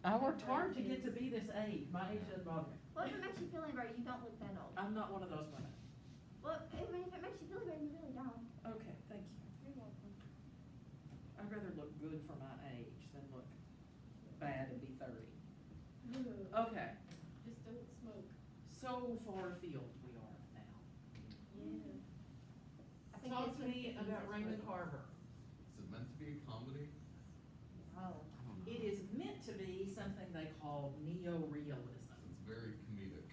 I worked hard to get to be this age. My age doesn't bother me. Well, if it makes you feel any better, you don't look that old. I'm not one of those women. Well, I mean, if it makes you feel better, you really don't. Okay, thank you. You're welcome. I'd rather look good for my age than look bad and be 30. Ugh. Okay, Just don't smoke. so far afield we are now. Yeah. I think Talk it's to with me the about easiest Raymond way. Carver. Is it meant to be a comedy? Oh. It is meant to be something they call neo-realism. It's very comedic.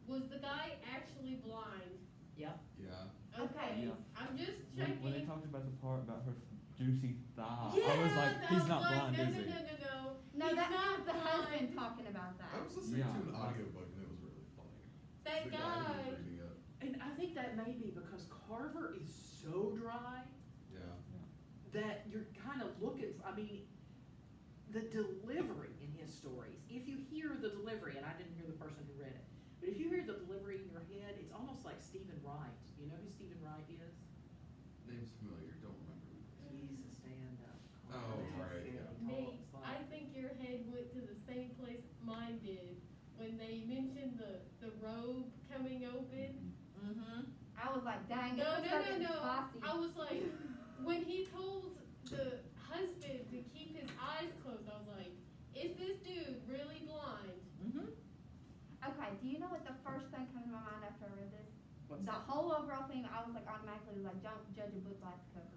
Was the guy actually blind? Yep. Yeah. Okay, Yeah. I'm just When they checking. talked about the part about her juicy thigh, Yeah, I was like, that he's was not like, blind, no, is no, he? no, no, no. No, He's that not was the blind. husband talking about that. I was listening Yeah. to an audiobook and it was really funny. That The guy guy. who was reading it. And I think that may be because Carver is so dry Yeah. that you're kind of looking, I mean, the delivery in his stories, if you hear the delivery, and I didn't hear the person who read it, but if you hear the delivery in your head, it's almost like Stephen Wright. You know who Stephen Wright is? Name's familiar, don't remember who it is. He's a stand-up. Oh, right, He yeah. Nate, talks I like- think your head went to the same place mine did when they mentioned the robe coming open. Mm-hmm. I was like, dang, No, it no, looks like no, it's no. spicy. I was like, when he told the husband to keep his eyes closed, I was like, is this dude really blind? Mm-hmm. Okay, do you know what the first thing came to my mind after I read this? What's The that? whole overall thing, I was like automatically was like, don't judge a book by its cover.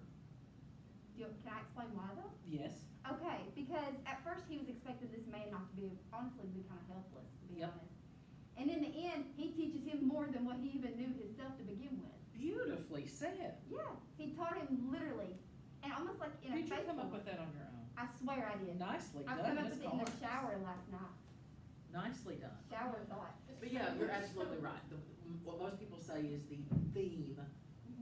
Can I explain why though? Yes. Okay, because at first he was expecting this man not to be, honestly, to be kind of helpless, to be Yep. honest. And in the end, he teaches him more than what he even knew himself to begin with. Beautifully said. Yeah, he taught him literally, and almost like in a Did you come faithful up way. with that on your own? I swear I did. Nicely I done, came up Miss with it in the Collins. shower last night. Nicely done. Shower thought. But yeah, you're absolutely right. What most people say is the theme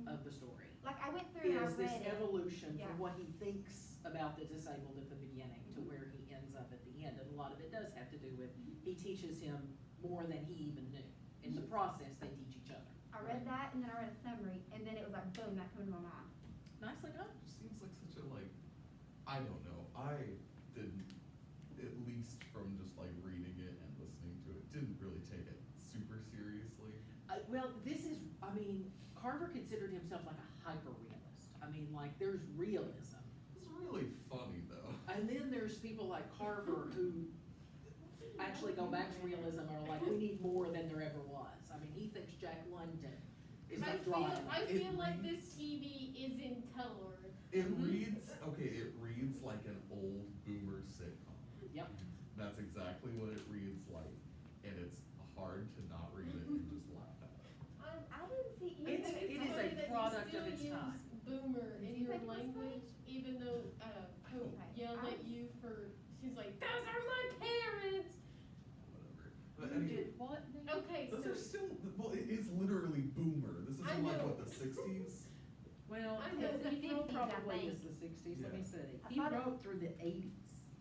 of the story Like I went through and I is this read it. evolution Yeah. from what he thinks about the disabled at the beginning to where he ends up at the end. And a lot of it does have to do with, he teaches him more than he even knew. In the process, they teach each other. I read that and then I read a summary and then it was like boom, that came into my mind. Nicely done. It just seems like such a like, I don't know, I didn't, at least from just like reading it and listening to it, didn't really take it super seriously. Well, this is, I mean, Carver considered himself like a hyper-realist. I mean, like, there's realism. It's really funny though. And then there's people like Carver who actually go back to realism or are like, we need more than there ever was. I mean, he thinks Jack London is I like feel, drawing. I It feel like reads- this TV is in color. It Mhm. reads, okay, it reads like an old boomer sitcom. Yep. That's exactly what it reads like, and it's hard to not read it and just laugh at it. I didn't see either. It is a funny that you product still of its use time. Boomer Did in you your think it was language, even though Hope Okay. yelled at you for, she's like, those are my parents. Whatever. But You anyway, did what? Nick? Okay, those so are still, well, it is literally boomer. This I isn't like know. what, the sixties? Well, I know. he The 50s, I probably think. is the sixties, let me Yeah. see. I He thought it- wrote through the eighties.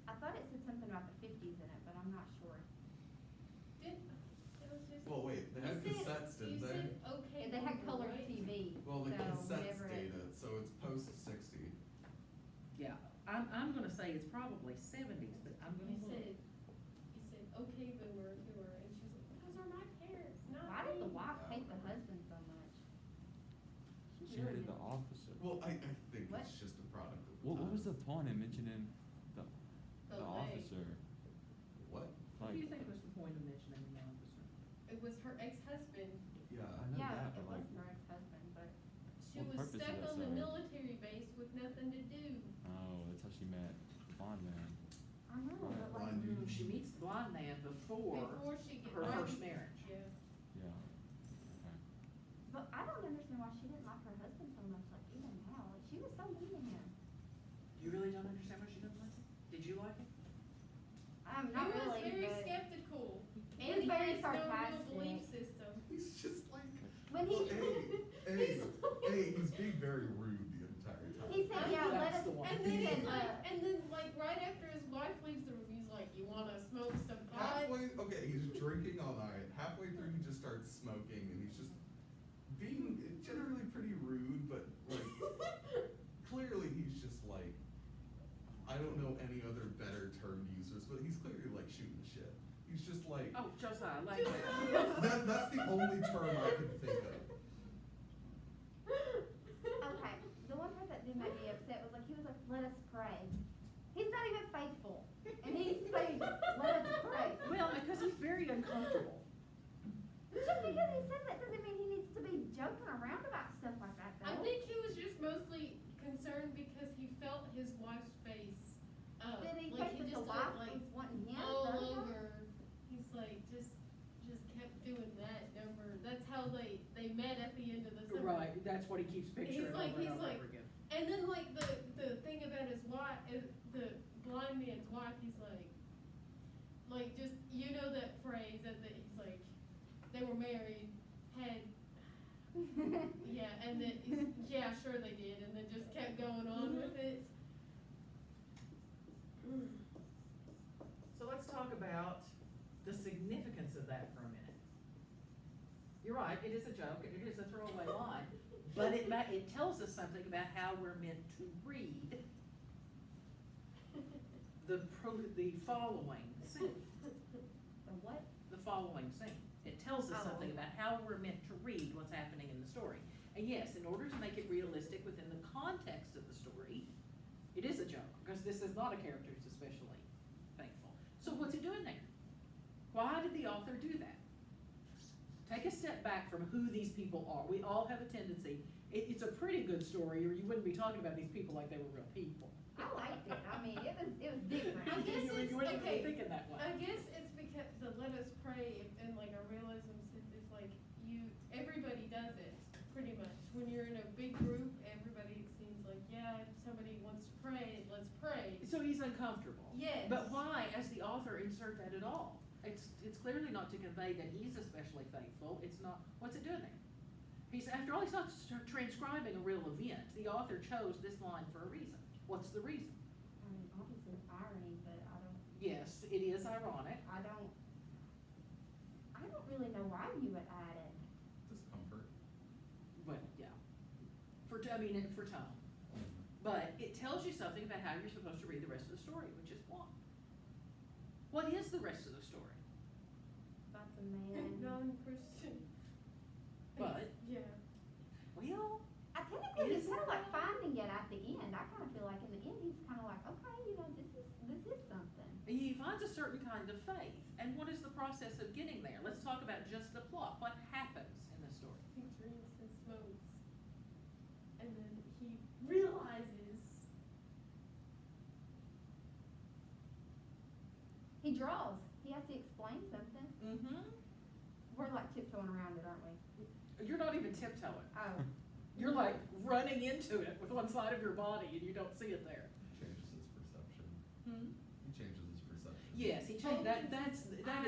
I thought it said something about the 50s in it, but I'm not sure. did, it was just. Well, wait, they had You said- cassettes, didn't you they? said, okay. They had Boomer, color right? TV. Well, the so cassettes whenever it- data, so it's post-60. Yeah, I'm gonna say it's probably seventies, but I'm You gonna look. said, okay, Boomer, to her, and she's like, those are my parents, not Why did the me." wife hate the husband so much? She hated the officer. Well, I think What? it's just a product of the What was the times. point in mentioning the The leg. officer? What? What do you Like, think was the point of mentioning the officer? It was her ex-husband. Yeah. I know Yeah, that, it but like, was her ex-husband, but She What was purpose did stuck that on the serve? military base with nothing to do. oh, that's how she met the blonde man. I know, but like, Blind dude. She meets the blonde man before Before she gets. her right. first marriage. Yeah. Yeah. Okay. but I don't understand why she didn't like her husband so much, like even now, like she was so mean to him. You really don't understand why she doesn't like it? Did you like it? Not He was really, very but skeptical. He And was he very has no real sarcastic. belief system. He's just like, when well, he, he's being very rude the entire time. he said, yeah, let That's us, the one. And he then, said, it's like, and then like right after his wife leaves the room, he's like, you wanna smoke some pot? Halfway, okay, he's drinking all night. Halfway through, he just starts smoking, and he's just being generally pretty rude, but like clearly he's just like, I don't know any other better term users, but he's clearly like shooting the shit. He's just like, Oh, Josiah, like that's the only term I could think of. Okay, the one part that did make me upset was like, he was like, let us pray. He's not even faithful, and he's saying, let us pray. Well, because he's very uncomfortable. Just because he says that doesn't mean he needs to be joking around about stuff like that, though. I think he was just mostly concerned because he felt his wife's face. Did he like think that the just wife like was wanting him? all to hurt her? over. He's like just kept doing that over. That's how they met at the end of the summer. Right, that's what he keeps picturing over and over again. And then like the thing about his wife, the blind man's wife, he's like just, you know that phrase that he's like, they were married, had, yeah, and then, yeah, sure they did, and then just kept going on with it. So let's talk about the significance of that for a minute. You're right, it is a joke, and it is a throwaway line, but it tells us something about how we're meant to read the following scene. The what? The following scene. It tells us something about how we're meant to read what's happening in the story. And yes, in order to make it realistic within the context of the story, it is a joke, because this is not a character who's especially thankful. So what's he doing there? Why did the author do that? Take a step back from who these people are. We all have a tendency, it's a pretty good story, or you wouldn't be talking about these people like they were real people. I liked it. I mean, it was different. I guess it's, You wouldn't okay, be thinking that way. I guess it's because the let us pray in like a realism sense, it's like everybody does it, pretty much. When you're in a big group, everybody seems like, yeah, if somebody wants to pray, let's pray. So he's uncomfortable. Yes. But why, as the author, insert that at all? It's clearly not to convey that he's especially faithful. It's not, what's it doing there? After all, he's not transcribing a real event. The author chose this line for a reason. What's the reason? I mean, obviously it's irony, but I don't. Yes, it is ironic. I don't really know why you would add it. Discomfort. But, yeah. For tone. But it tells you something about how you're supposed to read the rest of the story, which is what? What is the rest of the story? About the man. Non-Christian. But, Yeah. well, Technically, he's kind of like finding it at the end. I kind of feel like in the end, he's kind of like, okay, this is something. he finds a certain kind of faith. And what is the process of getting there? Let's talk about just the plot. What happens in the story? He drinks and smokes. And then he realizes. He draws. He has to explain something. Mm-hmm. We're like tiptoeing around it, aren't we? You're not even tiptoeing. Oh. You're like running into it with one side of your body and you don't see it there. Changes his perception. Hmm? He changes his perception. Yes, he changed, that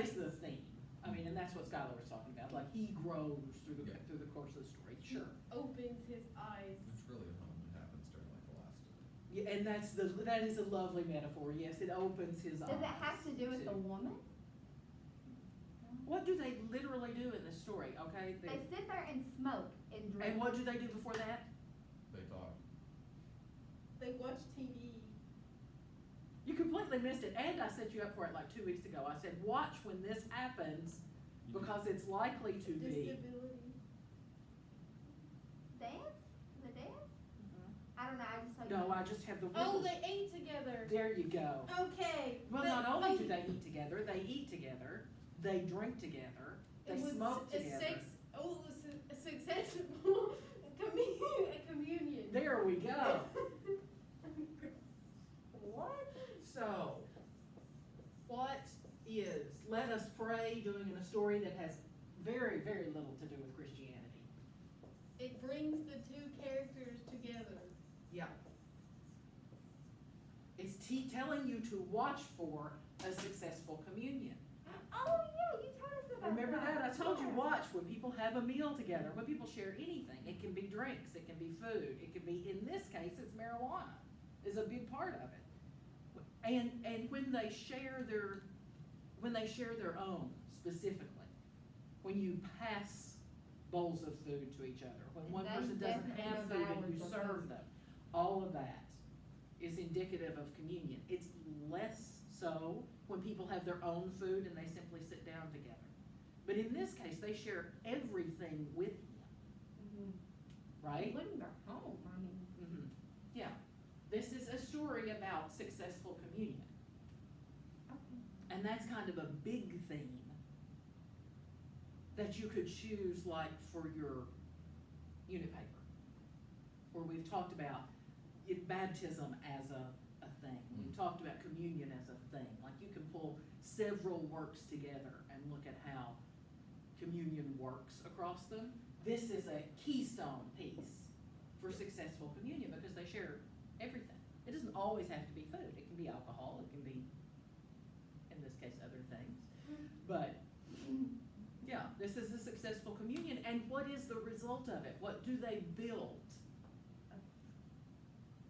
is the theme. I mean, and that's what Skylar was talking about, like he grows through the course of the story, sure. Opens his eyes. Which really only happens during like the last. Yeah, and that is a lovely metaphor, yes, it opens his eyes. Does it have to do with the woman? What do they literally do in this story, okay? They sit there and smoke and drink. And what do they do before that? They talk. They watch TV. You completely missed it, and I set you up for it like 2 weeks ago. I said, watch when this happens, because it's likely to be. Disability. Dance? The dance? Mhm. I don't know, I just like. No, I just have the Oh, rules. they ate together. There you go. Okay. Well, but- not only oh, do they eat together, they drink together, they it was smoke a together. it was a successful communion. There we go. What? So, what is Let Us Pray doing in a story that has very, very little to do with Christianity? It brings the two characters together. Yeah. It's telling you to watch for a successful communion. Oh, yeah, you told us about Remember that? I told you, Yeah. watch when people have a meal together, when people share anything. It can be drinks, it can be food, it can be, in this case, it's marijuana is a big part of it. And when they share their own, specifically, when you pass bowls of food to each other, when And one those person doesn't definitely have go food and backwards you because- serve them, all of that is indicative of communion. It's less so when people have their own food and they simply sit down together. But in this case, they share everything with him, right? Including their home, I mean. Mhm. Yeah. This is a story about successful communion. Okay. And that's kind of a big theme that you could choose, like, for your unit paper. Or we've talked about baptism as a thing. We've talked about communion as a thing. Like, you can pull several works together and look at how communion works across them. This is a keystone piece for successful communion because they share everything. It doesn't always have to be food. It can be alcohol. It can be, in this case, other things. But yeah, this is a successful communion. And what is the result of it? What do they build?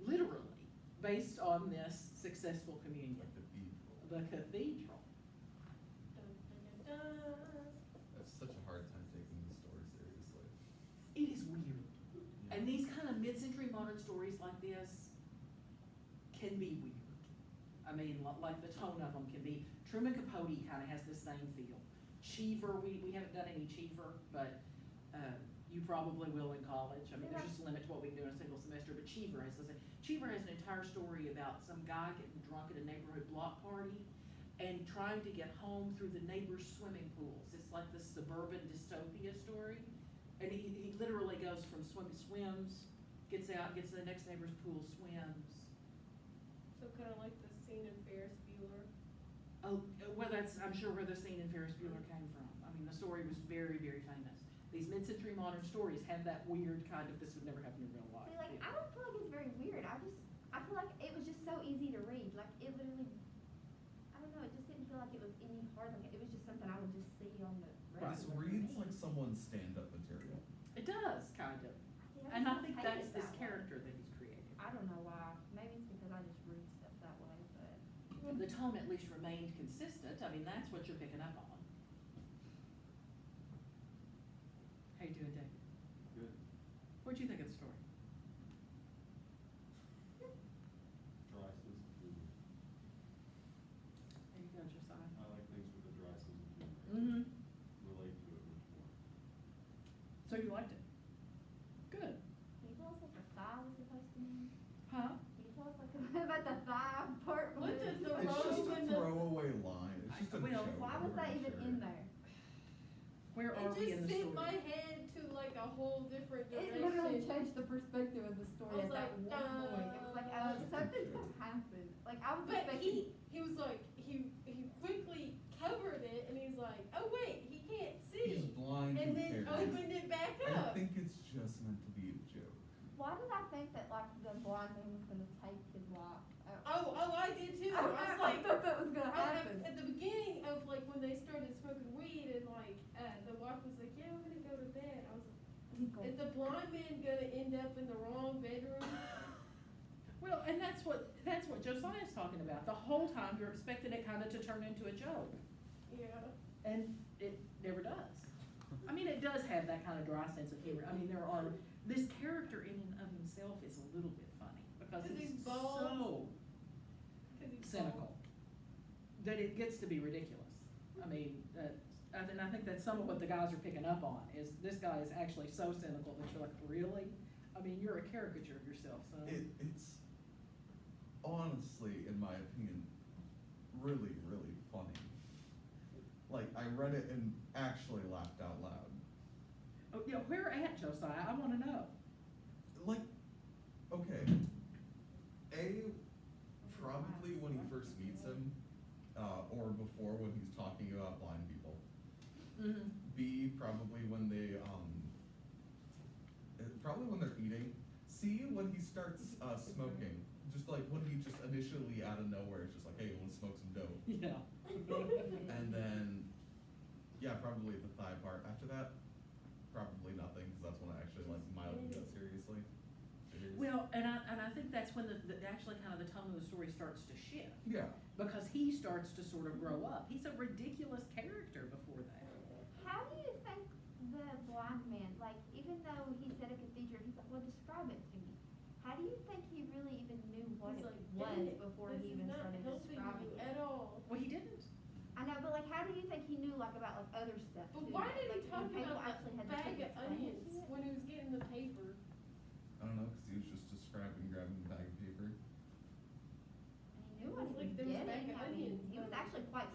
Literally, based on this successful communion. The cathedral. The cathedral. Dun, dun, dun, dun. That's such a hard time taking the story seriously. It is weird. And these kind of mid-century modern stories like this can be weird. I mean, like the tone of them can be. Truman Capote kind of has the same feel. Cheever, we haven't done any Cheever, but you probably will in college. I mean, there's just a limit to what we can do in a single semester, but Cheever has an entire story about some guy getting drunk at a neighborhood block party and trying to get home through the neighbor's swimming pools. It's like this suburban dystopia story. And he literally goes from swims, gets out, gets to the next neighbor's pool, swims. So kind of like the scene in Ferris Bueller. Oh, well, I'm sure where the scene in Ferris Bueller came from. I mean, the story was very, very famous. These mid-century modern stories have that weird kind of, this would never happen in real life. See, like, I don't feel like it's very weird. I feel like it was just so easy to read. Like, it literally, I don't know, it just didn't feel like it was any hard. Like, it was just something I would just see on the Right. This regular reads page. like someone's stand-up material. It does, kind of. See, And I just think hate that's it this that way. character that he's created. I don't know why. Maybe it's because I just read stuff that way, but. The tone at least remained consistent. I mean, that's what you're picking up on. How you doing, David? Good. What'd you think of the story? Dry sense of humor. There you go, Josiah. I like things with a dry sense of humor. Mm-hmm. Relate to it much more. So you liked it? Good. Can you tell us what the thigh was supposed to mean? Huh? Can you tell us like about the thigh part? What does the It's just robe a and the throwaway line. It's just a Well, joke. Why I'm was that pretty even sure. in there? Where It are we in just the sent story? my head to like a whole different It direction. literally changed the perspective of the story I was at that like, one point. It was like, something's gonna happen. Like, I was But expecting. he was like, he quickly covered it and he's like, oh wait, he can't He's see. blind. And who then cares? opened it back I up. think it's just meant to be a joke. Why did I think that like the blind man was gonna take his life? Oh, I did too. I I was like, thought that was gonna at happen. the beginning of like when they started smoking weed and like the wife was like, yeah, I'm gonna go to bed. I was like, is the blind man gonna end up in the wrong bedroom? Well, and that's what Josiah's talking about. The whole time you're expecting it kind of to turn into a joke. Yeah. And it never does. I mean, it does have that kind of dry sense of humor. I mean, this character in and of himself is a little bit funny because 'Cause he's he's bald. so 'Cause he's cynical that it gets to be ridiculous. I mean, and I think that's some of what the guys are picking up on is this guy is actually so cynical that you're like, really? I mean, you're a caricature of yourself, so. It's honestly, in my opinion, really, really funny. Like, I read it and actually laughed out loud. Oh, yeah, where at, Josiah? I want to know. Like, okay, probably when he first meets him, or before when he's talking about blind people. Mm-hmm. B, probably when they, probably when they're eating. C, when he starts smoking. Just like when he just initially out of nowhere is just like, hey, you want to smoke some dope? Yeah. And then, yeah, probably the thigh part. After that, probably nothing, because that's when I actually like mildly got seriously. Well, and I think that's when the actually kind of the tone of the story starts to shift. Yeah. Because he starts to sort of grow up. He's a ridiculous character before that. How do you think the blind man, like, even though he said a cathedral, he's like, well, describe it to me. How do you think he really even knew what He's it like, was Dang it, before this he is even not started helping describing you it. at all. Well, he didn't. I know, but like, how do you think he knew like about like other stuff But too? why did he Like, talk when people about actually the had to bag sit of and explain it onions to you? when he was getting the paper? I don't know, cause he was just describing grabbing the bag of paper. And he knew what It's he like was there was a getting. bag of I mean, onions, he was though. actually quite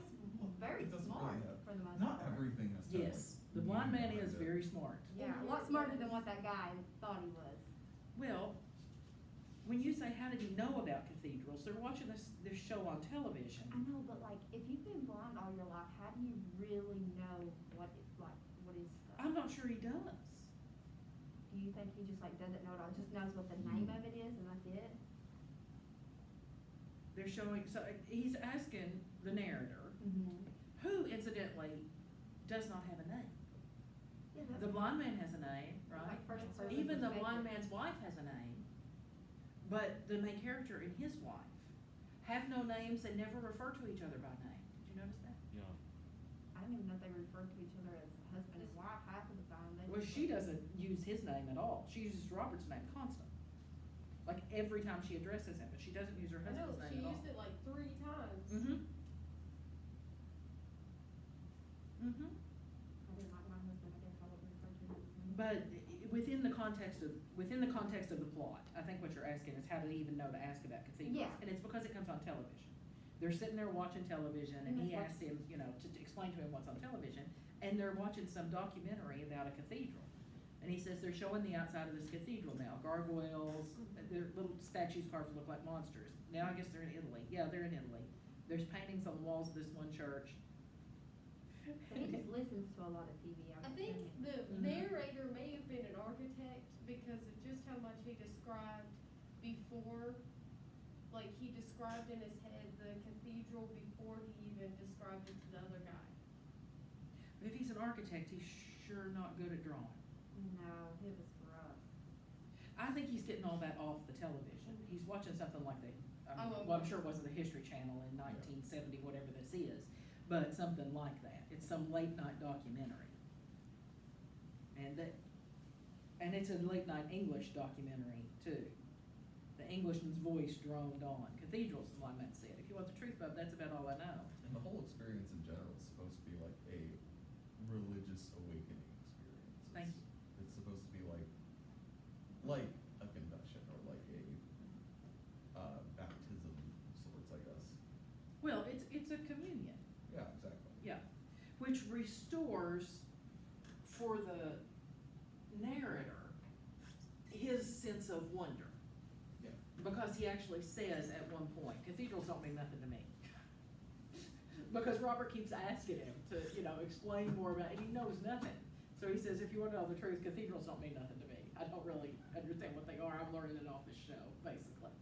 very It doesn't smart really have- for the most Not part. everything has to have, Yes, like, the blind man meaning is behind it. very smart. Yeah, a lot smarter than what that guy thought he was. Well, when you say, how did he know about cathedrals, they're watching this show on television. I know, but like, if you've been blind all your life, how do you really know what is stuff? I'm not sure he does. Do you think he just like doesn't know it all, just knows what the name of it is and that's it? They're showing, so he's asking the narrator, Mm-hmm. who incidentally does not have a name. Yeah, that's The blind man has a name, right? like first person Even the blind perspective. man's wife has a name, but the main character and his wife have no names and never refer to each other by name. Did you notice that? Yeah. I don't even know if they refer to each other as husband and wife half of the time. They Well, just she like- doesn't use his name at all. She uses Robert's name constantly. Like every time she addresses him, but she doesn't use her I know, husband's she name at all. used it like 3 times. Mm-hmm. Mm-hmm. I didn't like my husband, I guess I would refer to him as him. But within the context of the plot, I think what you're asking is how did he even know to ask about cathedrals? Yeah. And it's because it comes on television. They're sitting there watching television and And he it's asked him, to explain to him what's on television, and they're watching some documentary about a cathedral. And he says they're showing the outside of this cathedral now, gargoyles, their little statues carved look like monsters. Now I guess they're in Italy. Yeah, they're in Italy. There's paintings on the walls of this one church. So he just listens to a lot of TV, I I'm think assuming. the Mhm. narrator may have been an architect because of just how much he described before. Like, he described in his head the cathedral before he even described it to the other guy. If he's an architect, he's sure not good at drawing. No, it was rough. I think he's getting all that off the television. He's watching something like Oh, well, I'm okay. sure it wasn't the History Channel in 1970, whatever this is, but something like that. It's some late night documentary. And it's a late night English documentary too. The Englishman's voice droned on. Cathedrals, the blind man said. If you want the truth about it, that's about all I know. And the whole experience in general is supposed to be like a religious awakening experience. Thank It's- It's supposed to be like a confession or like a, baptism of sorts, I guess. Well, it's a communion. Yeah, exactly. Yeah, which restores for the narrator his sense of wonder. Yeah. Because he actually says at one point, cathedrals don't mean nothing to me. Because Robert keeps asking him to, explain more about it, and he knows nothing. So he says, if you want to know the truth, cathedrals don't mean nothing to me. I don't really understand what they are, I'm learning it off this show, basically.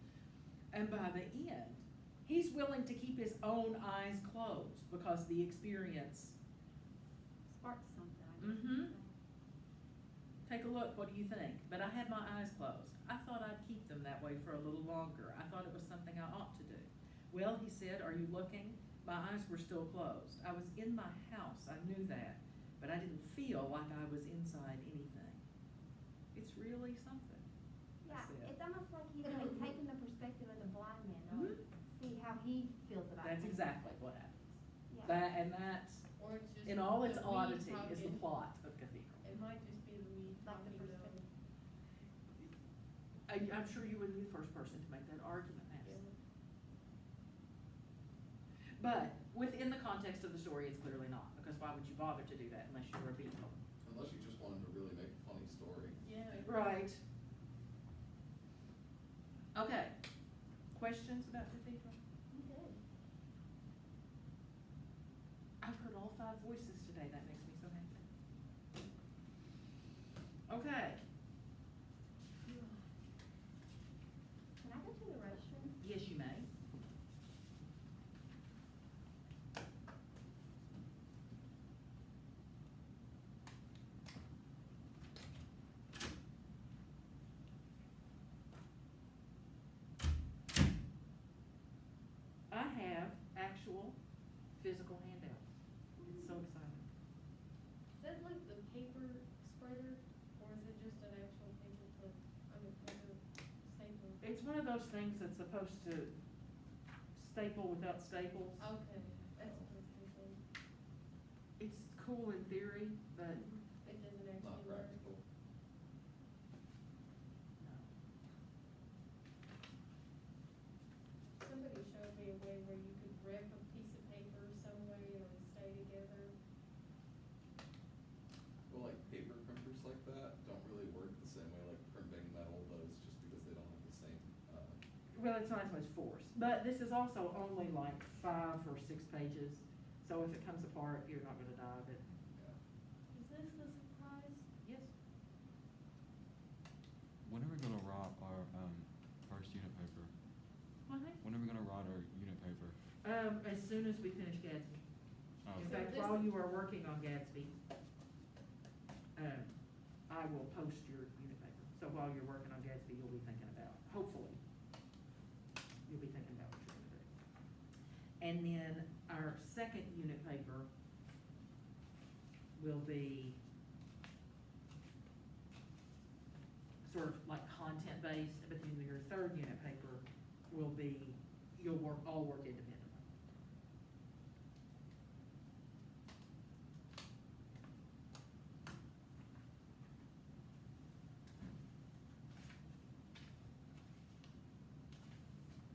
And by the end, he's willing to keep his own eyes closed because the experience. Sparked something, I guess. Mm-hmm. Take a look, what do you think? But I had my eyes closed. I thought I'd keep them that way for a little longer. I thought it was something I ought to do. Well, he said, are you looking? My eyes were still closed. I was in my house, I knew that, but I didn't feel like I was inside anything. It's really something. Yeah, said. it's almost like he's like taking the perspective of the blind man, though, Mhm. see how he feels about That's things. exactly what happens. Yeah. That's, Or it's just. in all its the weed oddity, is the talking. plot of Cathedral. It might just be the weed Like the talking, though. perspective. I'm sure you wouldn't be the first person to make that argument, Nancy. But within the context of the story, it's clearly not, because why would you bother to do that unless you were a beetle? Unless you just wanted to really make a funny story. Yeah. Right. Okay. Questions about Cathedral? I'm good. I've heard all 5 voices today, that makes me so happy. Okay, Can I go to the restroom? yes, you may. I have actual physical handouts. It's so exciting. Is that like the paper spreader, or is it just an actual paper clip? I mean, paper stapler? It's one of those things that's supposed to staple without staples. Okay, that's what I was thinking. It's cool in theory, but It doesn't Not actually work. practical. Somebody showed me a way where you could rip a piece of paper some way and it would stay together. Well, like paper printers like that don't really work the same way like printing metal does, just because they don't have the same, well, it's not as much force. But this is also only like 5 or 6 pages, so if it comes apart, you're not gonna die of it. yeah. Is this the surprise? Yes. When are we gonna write our first unit paper? Well, hey. When are we gonna write our unit paper? As soon as we finish Gatsby. Oh, In So fact, this- while you are working on Gatsby, I will post your unit paper. So while you're working on Gatsby, you'll be thinking about, hopefully, you'll be thinking about what you're gonna do. And then our second unit paper will be sort of like content-based, but then your third unit paper will be, you'll all work independently.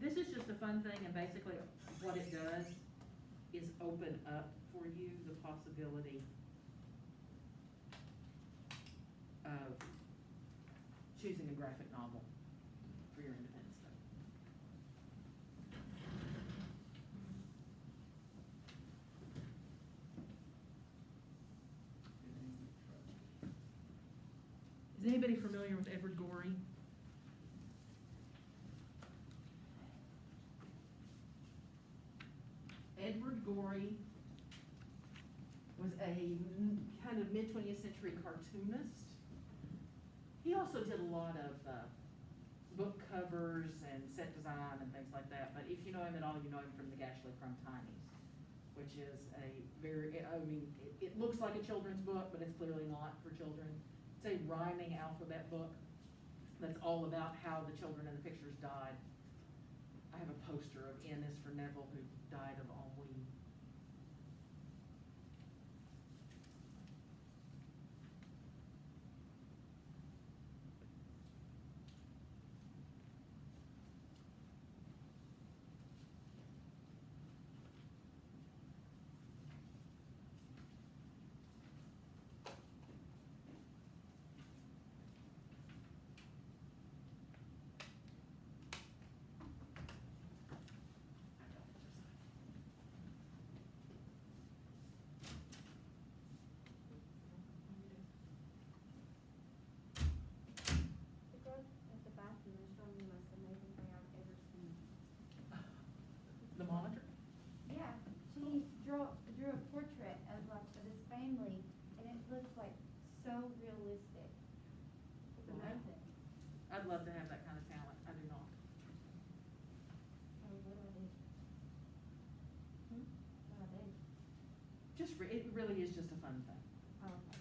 This is just a fun thing, and basically what it does is open up for you the possibility of choosing a graphic novel for your independent study. Is anybody familiar with Edward Gorey? Edward Gorey was a kind of mid-20th century cartoonist. He also did a lot of book covers and set design and things like that, but if you know him at all, you know him from the Gashley Crumb Timies, which is a very, I mean, it looks like a children's book, but it's clearly not for children. It's a rhyming alphabet book that's all about how the children in the pictures died. I have a poster of N is for Neville, who died of ennui. The girl at the bathroom is showing me the most amazing thing I've ever seen. The monitor? Yeah, she drew a portrait of like of this family, and it looks like so realistic. It's Wow. amazing. I'd love to have that kind of talent. I do not. So what do I do? Hmm? What do I do? It really is just a fun thing. Oh, okay.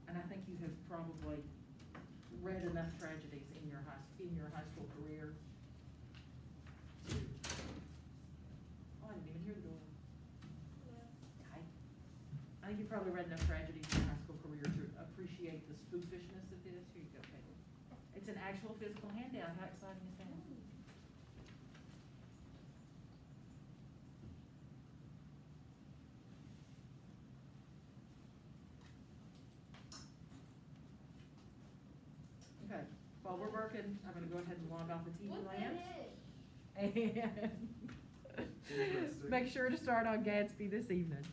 And I think you have probably read enough tragedies in your high school career to, oh, I didn't even hear the door. Hi. I think you've probably read enough tragedies in your high school career to appreciate the spoofishness of this. Here you go, Caleb. It's an actual physical handout. How exciting is that? Okay, while we're working, I'm gonna go ahead and log off the TV What the lamps. heck? And make sure to start on Gatsby this evening.